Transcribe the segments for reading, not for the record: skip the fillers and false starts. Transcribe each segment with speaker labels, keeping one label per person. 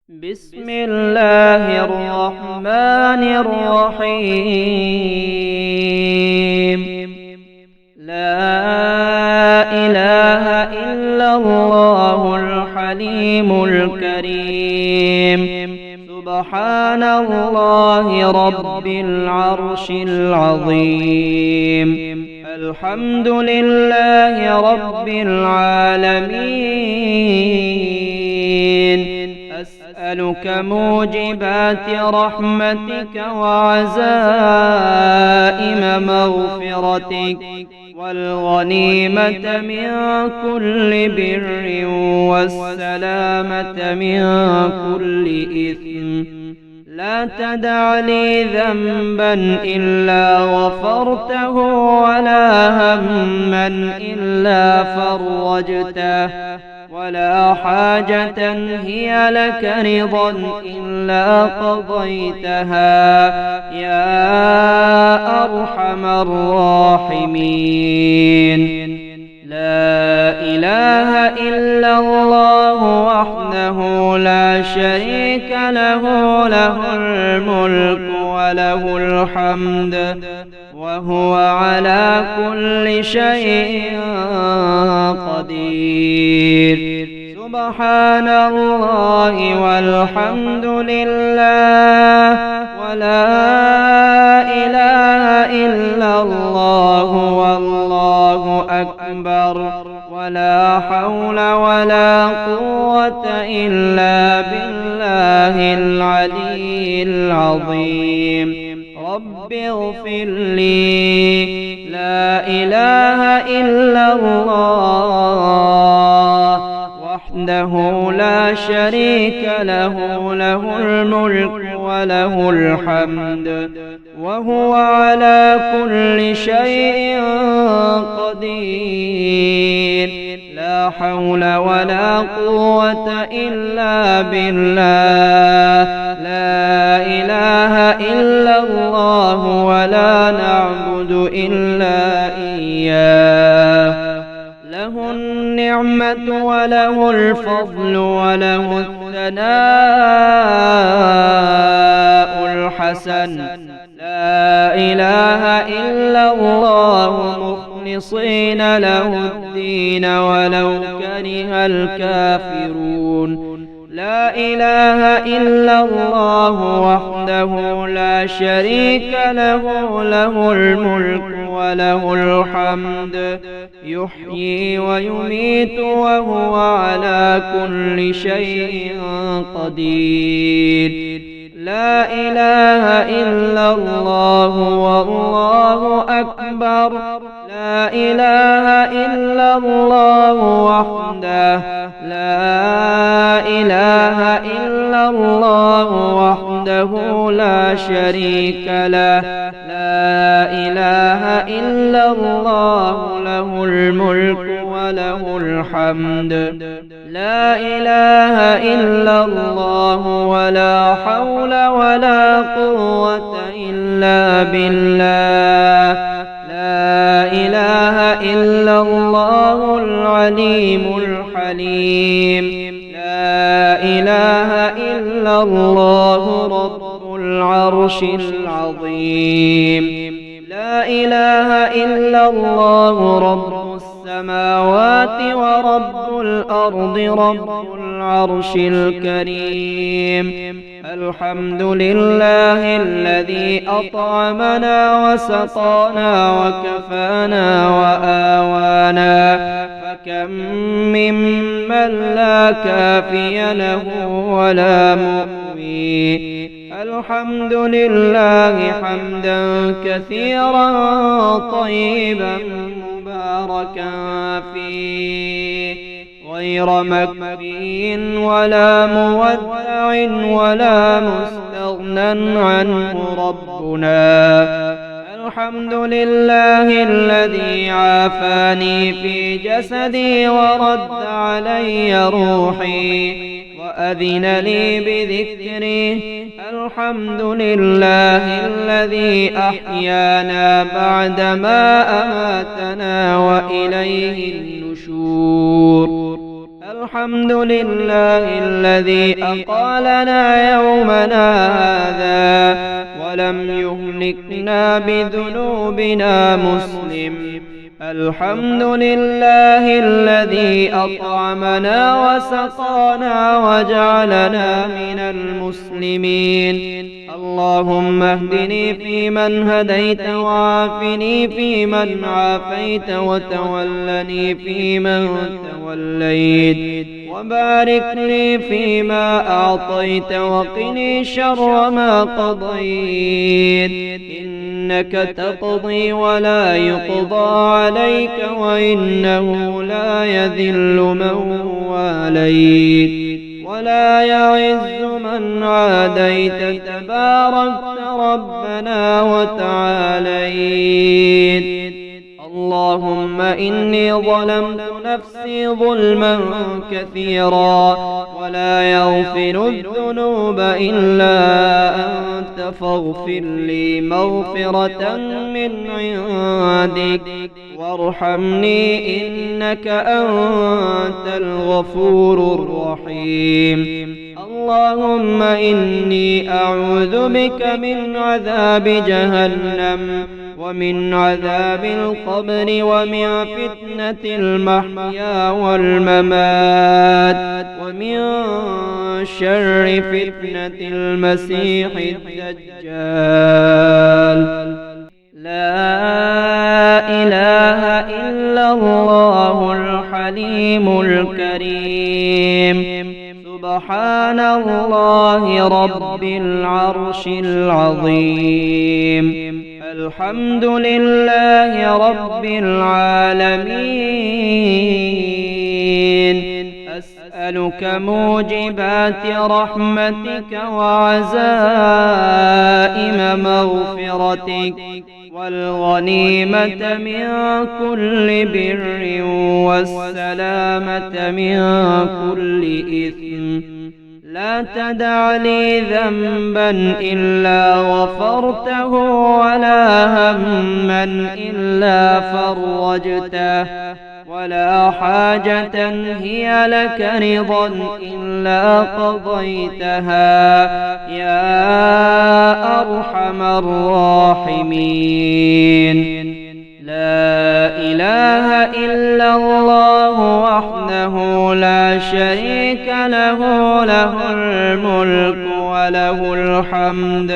Speaker 1: بسم الله الرحمن الرحيم. لا إله إلا الله الحليم الكريم. سبحان الله رب العرش العظيم. الحمد لله رب العالمين. أسألك موجبات رحمتك وعزائم مغفرتك والغنيمة من كل بر والسلامة من كل إثم. لا تدع لي ذنبا إلا غفرته ولا هما إلا فرجته ولا حاجة هي لك رضا إلا قضيتها يا أرحم الراحمين. لا إله إلا الله وحده لا شريك له، له الملك وله الحمد وهو على كل شيء قدير. سبحان الله والحمد لله ولا إله إلا الله والله أكبر ولا حول ولا قوة إلا بالله العلي العظيم. رب اغفر لي. لا إله إلا الله وحده لا شريك له، له الملك وله الحمد وهو على كل شيء قدير. لا حول ولا قوة إلا بالله. لا إله إلا الله ولا نعبد إلا إياه. له النعمة وله الفضل وله الثناء الحسن. لا إله إلا الله مخلصين له الدين ولو كره الكافرون. لا إله إلا الله وحده لا شريك له، له الملك وله الحمد يحيي ويميت وهو على كل شيء قدير. لا إله إلا الله والله أكبر. لا إله إلا الله وحده لا إله إلا الله وحده لا شريك له. لا إله إلا الله له الملك وله الحمد. لا إله إلا الله ولا حول ولا قوة إلا بالله. لا إله إلا الله العليم الحليم. لا إله إلا الله رب العرش العظيم. لا إله إلا الله رب السماوات ورب الأرض رب العرش الكريم. الحمد لله الذي أطعمنا وسقانا وكفانا وآوانا، فكم ممن لا كافي له ولا مؤوي. الحمد لله حمدا كثيرا طيبا مباركا فيه غير مكفي ولا مودع ولا مستغنى عنه ربنا. الحمد لله الذي عافاني في جسدي ورد علي روحي وأذن لي بذكره. الحمد لله الذي أحيانا بعدما أماتنا وإليه النشور. الحمد لله الذي أقالنا يومنا هذا ولم يهلكنا بذنوبنا مسلم. الحمد لله الذي أطعمنا وسقانا وجعلنا من المسلمين. اللهم اهدني فيمن هديت وعافني فيمن عافيت وتولني فيمن توليت وبارك لي فيما أعطيت وقني شر ما قضيت. إنك تقضي ولا يقضى عليك وإنه لا يذل من واليت ولا يعز من عاديت تباركت ربنا وتعاليت. اللهم إني ظلمت نفسي ظلما كثيرا ولا يغفر الذنوب إلا أنت فاغفر لي مغفرة من عندك وارحمني إنك أنت الغفور الرحيم. اللهم إني أعوذ بك من عذاب جهنم ومن عذاب القبر ومن فتنة المحيا والممات ومن شر فتنة المسيح الدجال. لا إله إلا الله الحليم الكريم. سبحان الله رب العرش العظيم. الحمد لله رب العالمين. أسألك موجبات رحمتك وعزائم مغفرتك والغنيمة من كل بر والسلامة من كل إثم. لا تدع لي ذنبا إلا غفرته ولا هما إلا فرجته ولا حاجة هي لك رضا إلا قضيتها يا أرحم الراحمين. لا إله إلا الله وحده لا شريك له له الملك وله الحمد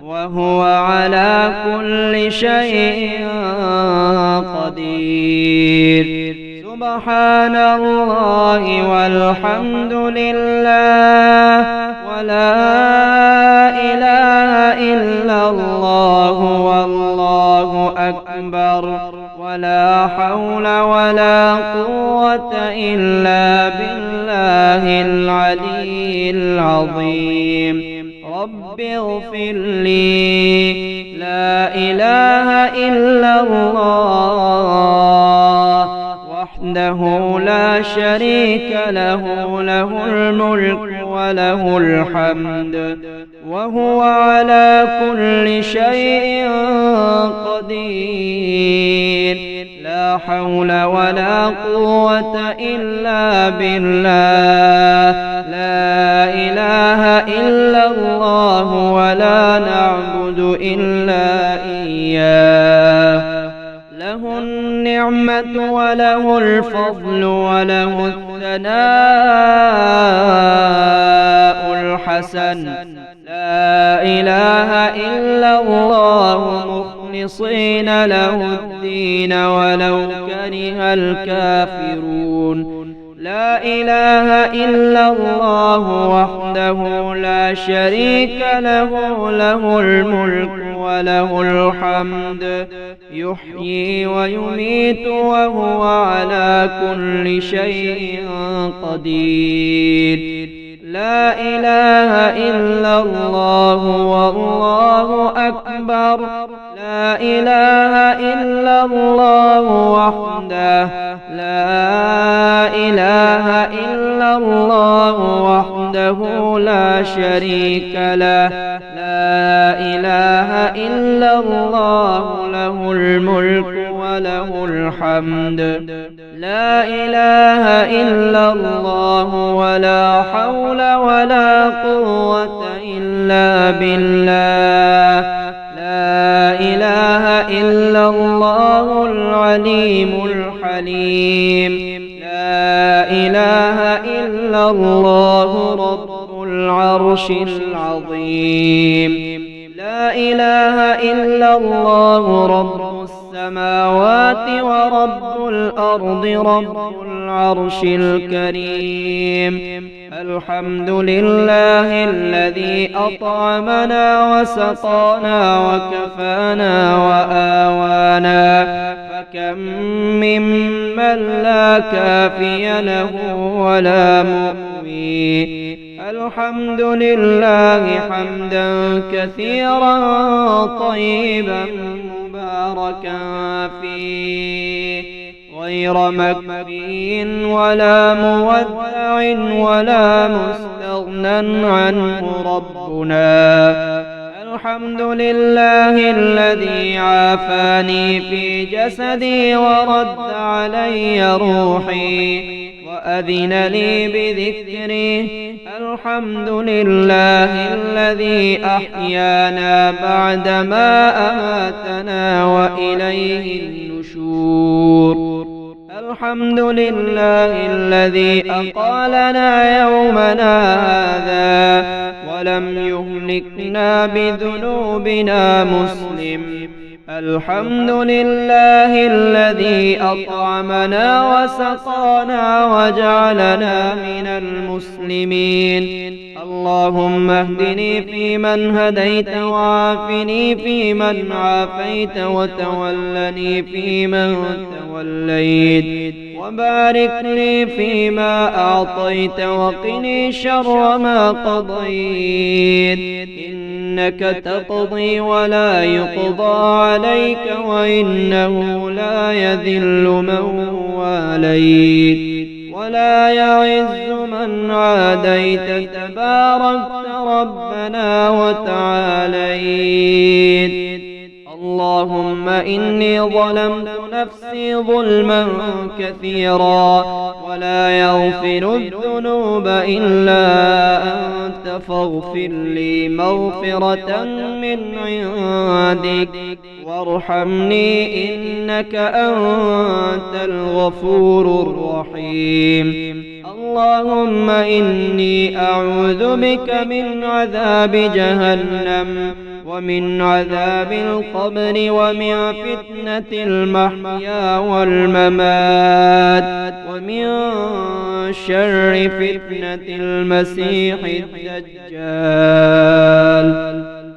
Speaker 1: وهو على كل شيء قدير. سبحان الله والحمد لله ولا إله إلا الله والله أكبر ولا حول ولا قوة إلا بالله العلي العظيم. رب اغفر لي. لا إله إلا الله وحده لا شريك له له الملك وله الحمد وهو على كل شيء قدير. لا حول ولا قوة إلا بالله. لا إله إلا الله ولا نعبد إلا إياه. له النعمة وله الفضل وله الثناء الحسن. لا إله إلا الله مخلصين له الدين ولو كره الكافرون. لا إله إلا الله وحده لا شريك له له الملك وله الحمد يحيي ويميت وهو على كل شيء قدير. لا إله إلا الله والله أكبر. لا إله إلا الله وحده لا إله إلا الله وحده لا شريك له. لا إله إلا الله له الملك وله الحمد. لا إله إلا الله ولا حول ولا قوة إلا بالله. لا إله إلا الله العليم الحليم. لا إله إلا الله رب العرش العظيم. لا إله إلا الله رب السماوات ورب الأرض رب العرش الكريم. الحمد لله الذي أطعمنا وسقانا وكفانا وآوانا، فكم ممن لا كافي له ولا مؤوي. الحمد لله حمدا كثيرا طيبا مباركا فيه، غير مكفي ولا مودع ولا مستغنى عنه ربنا. الحمد لله الذي عافاني في جسدي ورد علي روحي وأذن لي بذكره. الحمد لله الذي أحيانا بعدما أماتنا وإليه النشور. الحمد لله الذي أقالنا يومنا هذا ولم يهلكنا بذنوبنا مسلم. الحمد لله الذي أطعمنا وسقانا وجعلنا من المسلمين. اللهم اهدني فيمن هديت وعافني فيمن عافيت وتولني فيمن توليت، وبارك لي فيما أعطيت وقني شر ما قضيت. إنك تقضي ولا يقضى عليك وإنه لا يذل من واليت ولا يعز من عاديت. تباركت ربنا وتعاليت. اللهم إني ظلمت نفسي ظلما كثيرا ولا يغفر الذنوب إلا أنت، فاغفر لي مغفرة من عندك وارحمني إنك أنت الغفور الرحيم. اللهم إني أعوذ بك من عذاب جهنم ومن عذاب القبر ومن فتنة المحيا والممات ومن شر فتنة المسيح الدجال.